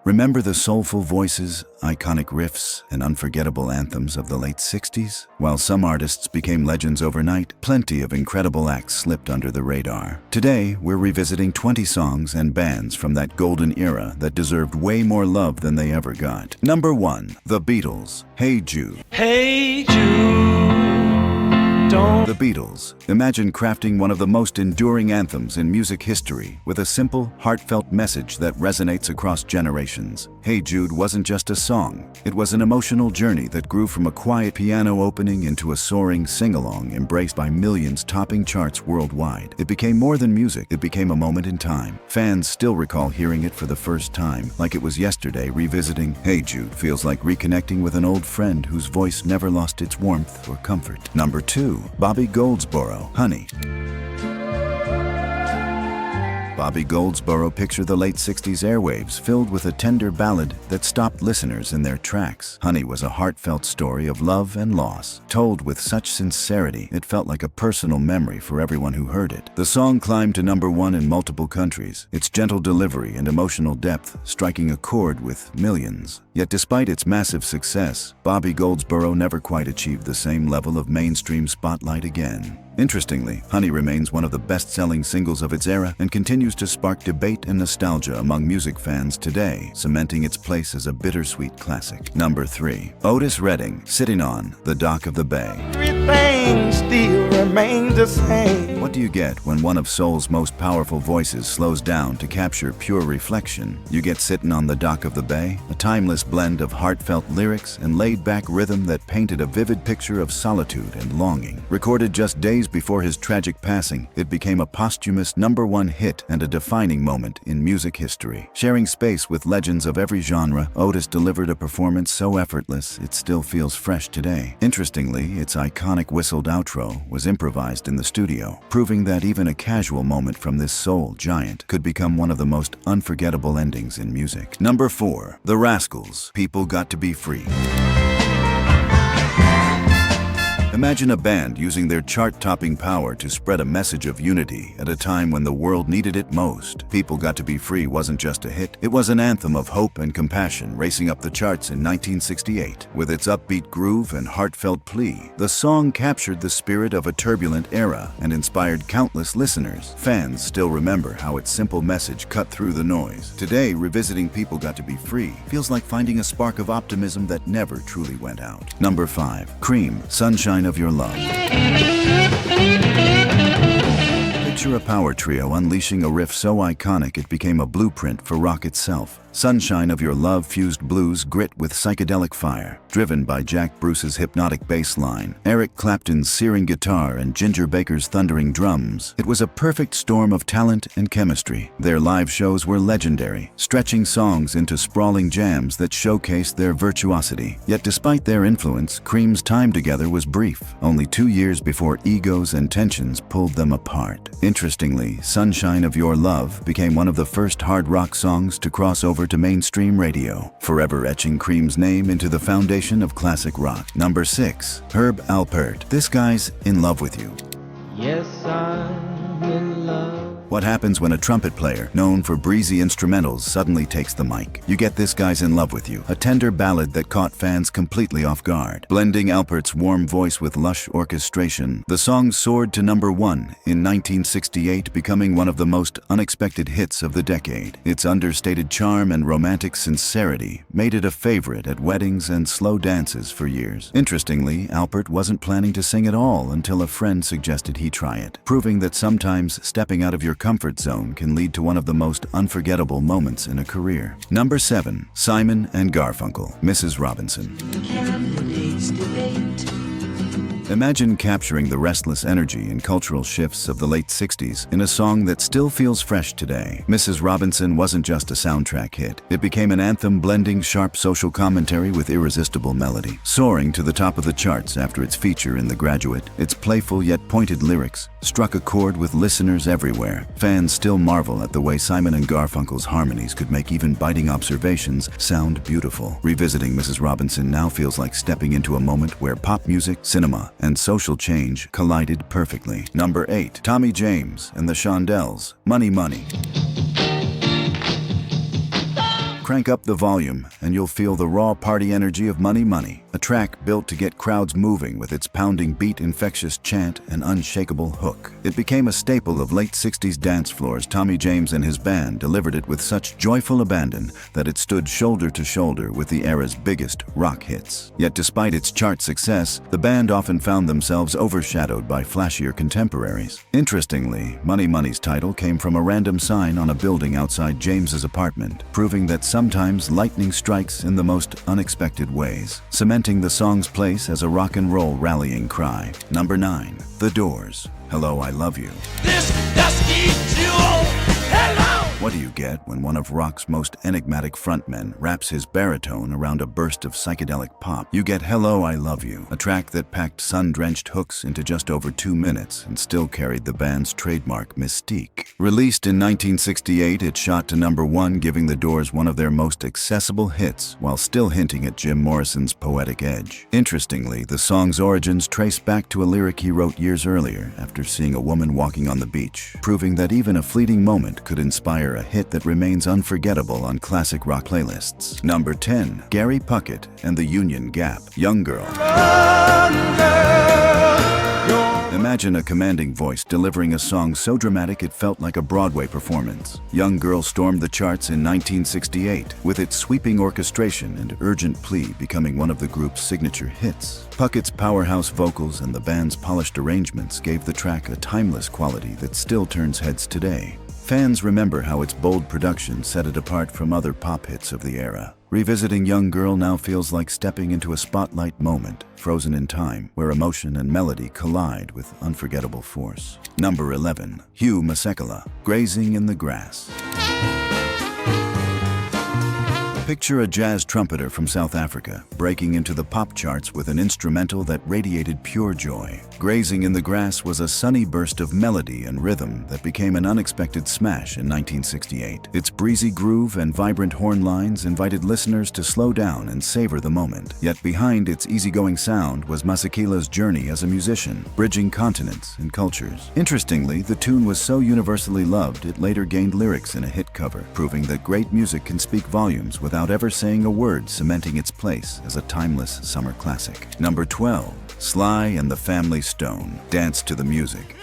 Remember the soulful voices, iconic riffs, and unforgettable anthems of the late 60s? While some artists became legends overnight, plenty of incredible acts slipped under the radar. Today, we're revisiting 20 songs and bands from that golden era that deserved way more love than they ever got. Number 1. The Beatles. Hey Jude. Hey Jude. The Beatles. Imagine crafting one of the most enduring anthems in music history with a simple, heartfelt message that resonates across generations. Hey Jude wasn't just a song. It was an emotional journey that grew from a quiet piano opening into a soaring sing-along embraced by millions, topping charts worldwide. It became more than music. It became a moment in time. Fans still recall hearing it for the first time, like it was yesterday. Revisiting Hey Jude feels like reconnecting with an old friend whose voice never lost its warmth or comfort. Number 2. Bobby Goldsboro, Honey. Bobby Goldsboro. Picture the late 60s airwaves filled with a tender ballad that stopped listeners in their tracks. Honey was a heartfelt story of love and loss. Told with such sincerity, it felt like a personal memory for everyone who heard it. The song climbed to number 1 in multiple countries, its gentle delivery and emotional depth striking a chord with millions. Yet despite its massive success, Bobby Goldsboro never quite achieved the same level of mainstream spotlight again. Interestingly, Honey remains one of the best-selling singles of its era and continues to spark debate and nostalgia among music fans today, cementing its place as a bittersweet classic. Number 3. Otis Redding, Sitting on the Dock of the Bay. Everything still remains the same. What do you get when one of soul's most powerful voices slows down to capture pure reflection? You get Sitting on the Dock of the Bay, a timeless blend of heartfelt lyrics and laid-back rhythm that painted a vivid picture of solitude and longing. Recorded just days before his tragic passing, it became a posthumous number 1 hit and a defining moment in music history. Sharing space with legends of every genre, Otis delivered a performance so effortless it still feels fresh today. Interestingly, its iconic whistled outro was improvised in the studio, proving that even a casual moment from this soul giant could become one of the most unforgettable endings in music. Number 4. The Rascals, People Got to Be Free. Imagine a band using their chart-topping power to spread a message of unity at a time when the world needed it most. People Got to Be Free wasn't just a hit, it was an anthem of hope and compassion racing up the charts in 1968. With its upbeat groove and heartfelt plea, the song captured the spirit of a turbulent era and inspired countless listeners. Fans still remember how its simple message cut through the noise. Today, revisiting People Got to Be Free feels like finding a spark of optimism that never truly went out. Number 5. Cream, Sunshine of Your Love. Picture a power trio unleashing a riff so iconic it became a blueprint for rock itself. Sunshine of Your Love fused blues grit with psychedelic fire, driven by Jack Bruce's hypnotic bass line, Eric Clapton's searing guitar, and Ginger Baker's thundering drums. It was a perfect storm of talent and chemistry. Their live shows were legendary, stretching songs into sprawling jams that showcased their virtuosity. Yet despite their influence, Cream's time together was brief, only 2 years before egos and tensions pulled them apart. Interestingly, Sunshine of Your Love became one of the first hard rock songs to cross over to mainstream radio, forever etching Cream's name into the foundation of classic rock. Number 6. Herb Alpert, This Guy's in Love with You. Yes, I'm in love. What happens when a trumpet player, known for breezy instrumentals, suddenly takes the mic? You get This Guy's in Love with You, a tender ballad that caught fans completely off guard. Blending Alpert's warm voice with lush orchestration, the song soared to number 1 in 1968, becoming one of the most unexpected hits of the decade. Its understated charm and romantic sincerity made it a favorite at weddings and slow dances for years. Interestingly, Alpert wasn't planning to sing at all until a friend suggested he try it, proving that sometimes stepping out of your comfort zone can lead to one of the most unforgettable moments in a career. Number 7. Simon and Garfunkel, Mrs. Robinson. Imagine capturing the restless energy and cultural shifts of the late 60s in a song that still feels fresh today. Mrs. Robinson wasn't just a soundtrack hit. It became an anthem blending sharp social commentary with irresistible melody. Soaring to the top of the charts after its feature in The Graduate, its playful yet pointed lyrics struck a chord with listeners everywhere. Fans still marvel at the way Simon and Garfunkel's harmonies could make even biting observations sound beautiful. Revisiting Mrs. Robinson now feels like stepping into a moment where pop music, cinema, and social change collided perfectly. Number 8. Tommy James and the Shondells, Money Money. Crank up the volume and you'll feel the raw party energy of Money Money, a track built to get crowds moving with its pounding beat, infectious chant, and unshakable hook. It became a staple of late 60s dance floors. Tommy James and his band delivered it with such joyful abandon that it stood shoulder to shoulder with the era's biggest rock hits. Yet despite its chart success, the band often found themselves overshadowed by flashier contemporaries. Interestingly, Money Money's title came from a random sign on a building outside James's apartment, proving that sometimes lightning strikes in the most unexpected ways, cementing the song's place as a rock and roll rallying cry. Number 9. The Doors. Hello, I Love You. This dusty jewel, hello! What do you get when one of rock's most enigmatic frontmen wraps his baritone around a burst of psychedelic pop? You get Hello, I Love You, a track that packed sun-drenched hooks into just over 2 minutes and still carried the band's trademark mystique. Released in 1968, it shot to number 1, giving the Doors one of their most accessible hits while still hinting at Jim Morrison's poetic edge. Interestingly, the song's origins trace back to a lyric he wrote years earlier after seeing a woman walking on the beach, proving that even a fleeting moment could inspire a hit that remains unforgettable on classic rock playlists. Number 10. Gary Puckett and the Union Gap. Young Girl. Imagine a commanding voice delivering a song so dramatic it felt like a Broadway performance. Young Girl stormed the charts in 1968, with its sweeping orchestration and urgent plea becoming one of the group's signature hits. Puckett's powerhouse vocals and the band's polished arrangements gave the track a timeless quality that still turns heads today. Fans remember how its bold production set it apart from other pop hits of the era. Revisiting Young Girl now feels like stepping into a spotlight moment, frozen in time, where emotion and melody collide with unforgettable force. Number 11. Hugh Masekela, Grazing in the Grass. Picture a jazz trumpeter from South Africa breaking into the pop charts with an instrumental that radiated pure joy. Grazing in the Grass was a sunny burst of melody and rhythm that became an unexpected smash in 1968. Its breezy groove and vibrant horn lines invited listeners to slow down and savor the moment. Yet behind its easygoing sound was Masekela's journey as a musician, bridging continents and cultures. Interestingly, the tune was so universally loved it later gained lyrics in a hit cover, proving that great music can speak volumes without ever saying a word, cementing its place as a timeless summer classic. Number 12. Sly and the Family Stone, Dance to the Music.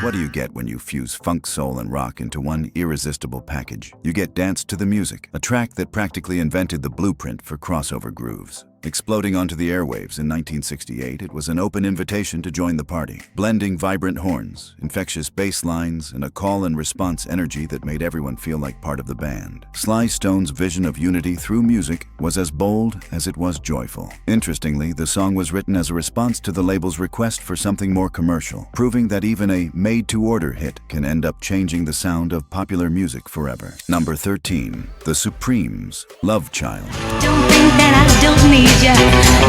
What do you get when you fuse funk, soul, and rock into one irresistible package? You get Dance to the Music, a track that practically invented the blueprint for crossover grooves. Exploding onto the airwaves in 1968, it was an open invitation to join the party, blending vibrant horns, infectious bass lines, and a call-and-response energy that made everyone feel like part of the band. Sly Stone's vision of unity through music was as bold as it was joyful. Interestingly, the song was written as a response to the label's request for something more commercial, proving that even a made-to-order hit can end up changing the sound of popular music forever. Number 13. The Supremes, Love Child. Don't think that I don't need ya.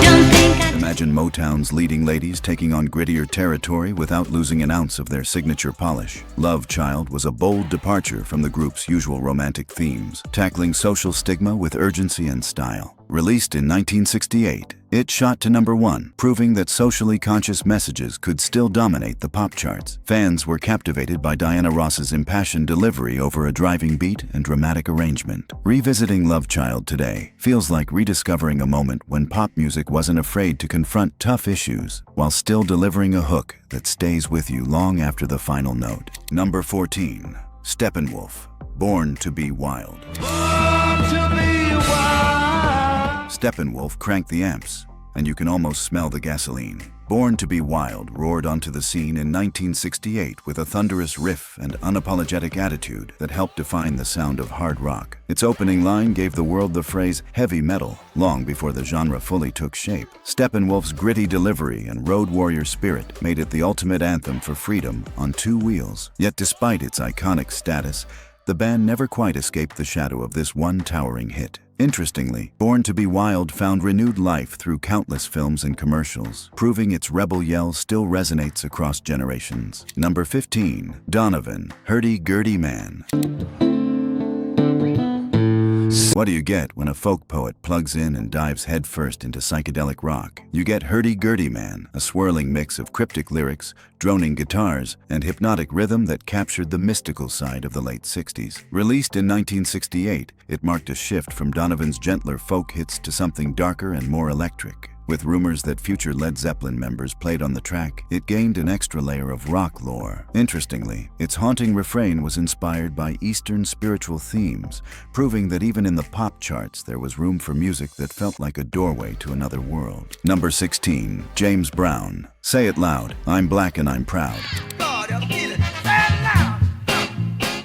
Don't think I... Imagine Motown's leading ladies taking on grittier territory without losing an ounce of their signature polish. Love Child was a bold departure from the group's usual romantic themes, tackling social stigma with urgency and style. Released in 1968, it shot to number 1, proving that socially conscious messages could still dominate the pop charts. Fans were captivated by Diana Ross's impassioned delivery over a driving beat and dramatic arrangement. Revisiting Love Child today feels like rediscovering a moment when pop music wasn't afraid to confront tough issues while still delivering a hook that stays with you long after the final note. Number 14. Steppenwolf, Born to be Wild. Steppenwolf cranked the amps, and you can almost smell the gasoline. Born to be Wild roared onto the scene in 1968 with a thunderous riff and unapologetic attitude that helped define the sound of hard rock. Its opening line gave the world the phrase heavy metal long before the genre fully took shape. Steppenwolf's gritty delivery and road warrior spirit made it the ultimate anthem for freedom on 2 wheels. Yet despite its iconic status, the band never quite escaped the shadow of this one towering hit. Interestingly, Born to be Wild found renewed life through countless films and commercials, proving its rebel yell still resonates across generations. Number 15. Donovan, Hurdy-Gurdy Man. What do you get when a folk poet plugs in and dives headfirst into psychedelic rock? You get Hurdy-Gurdy Man, a swirling mix of cryptic lyrics, droning guitars, and hypnotic rhythm that captured the mystical side of the late 60s. Released in 1968, it marked a shift from Donovan's gentler folk hits to something darker and more electric. With rumors that future Led Zeppelin members played on the track, it gained an extra layer of rock lore. Interestingly, its haunting refrain was inspired by Eastern spiritual themes, proving that even in the pop charts there was room for music that felt like a doorway to another world. Number 16. James Brown. Say It Loud, I'm Black and I'm Proud.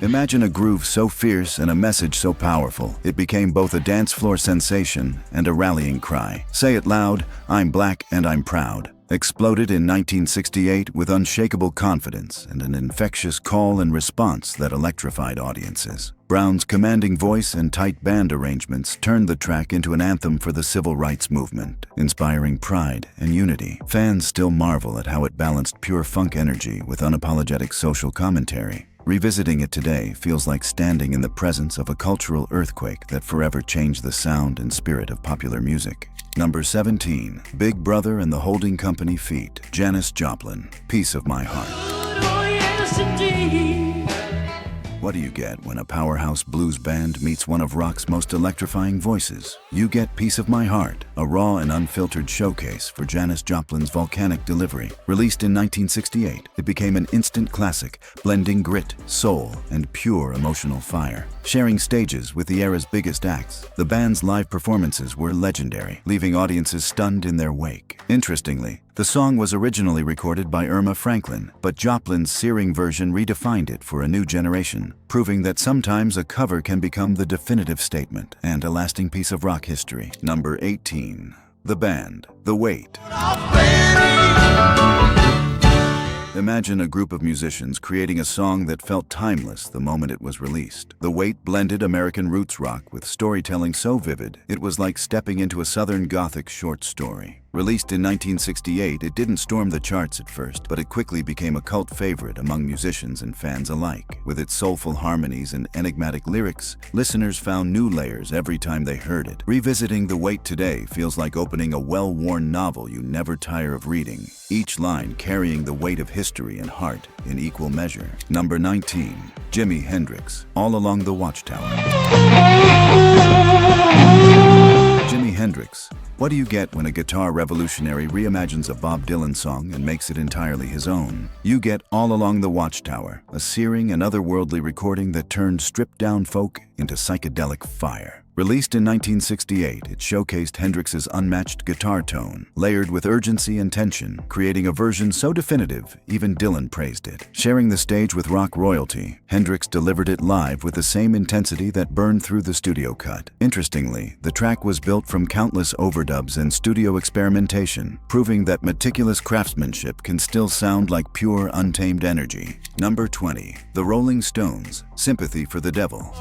Imagine a groove so fierce and a message so powerful, it became both a dance floor sensation and a rallying cry. Say It Loud, I'm Black and I'm Proud exploded in 1968 with unshakable confidence and an infectious call and response that electrified audiences. Brown's commanding voice and tight band arrangements turned the track into an anthem for the civil rights movement, inspiring pride and unity. Fans still marvel at how it balanced pure funk energy with unapologetic social commentary. Revisiting it today feels like standing in the presence of a cultural earthquake that forever changed the sound and spirit of popular music. Number 17. Big Brother and the Holding Company feat. Janis Joplin, Piece of My Heart. What do you get when a powerhouse blues band meets one of rock's most electrifying voices? You get Piece of My Heart, a raw and unfiltered showcase for Janis Joplin's volcanic delivery. Released in 1968, it became an instant classic, blending grit, soul, and pure emotional fire. Sharing stages with the era's biggest acts, the band's live performances were legendary, leaving audiences stunned in their wake. Interestingly, the song was originally recorded by Irma Franklin, but Joplin's searing version redefined it for a new generation, proving that sometimes a cover can become the definitive statement and a lasting piece of rock history. Number 18. The Band, The Weight. Imagine a group of musicians creating a song that felt timeless the moment it was released. The Weight blended American roots rock with storytelling so vivid, it was like stepping into a Southern Gothic short story. Released in 1968, it didn't storm the charts at first, but it quickly became a cult favorite among musicians and fans alike. With its soulful harmonies and enigmatic lyrics, listeners found new layers every time they heard it. Revisiting The Weight today feels like opening a well-worn novel you never tire of reading, each line carrying the weight of history and heart in equal measure. Number 19. Jimi Hendrix, All Along the Watchtower. Jimi Hendrix. What do you get when a guitar revolutionary reimagines a Bob Dylan song and makes it entirely his own? You get All Along the Watchtower, a searing and otherworldly recording that turned stripped-down folk into psychedelic fire. Released in 1968, it showcased Hendrix's unmatched guitar tone, layered with urgency and tension, creating a version so definitive, even Dylan praised it. Sharing the stage with rock royalty, Hendrix delivered it live with the same intensity that burned through the studio cut. Interestingly, the track was built from countless overdubs and studio experimentation, proving that meticulous craftsmanship can still sound like pure, untamed energy. Number 20. The Rolling Stones, Sympathy for the Devil.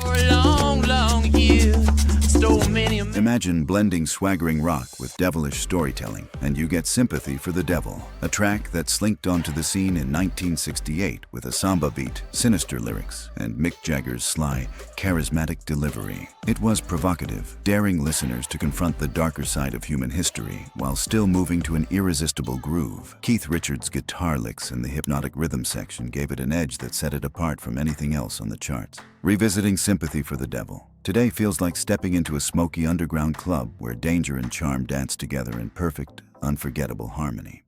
Imagine blending swaggering rock with devilish storytelling, and you get Sympathy for the Devil, a track that slinked onto the scene in 1968 with a samba beat, sinister lyrics, and Mick Jagger's sly, charismatic delivery. It was provocative, daring listeners to confront the darker side of human history while still moving to an irresistible groove. Keith Richards' guitar licks in the hypnotic rhythm section gave it an edge that set it apart from anything else on the charts. Revisiting Sympathy for the Devil today feels like stepping into a smoky underground club where danger and charm dance together in perfect, unforgettable harmony.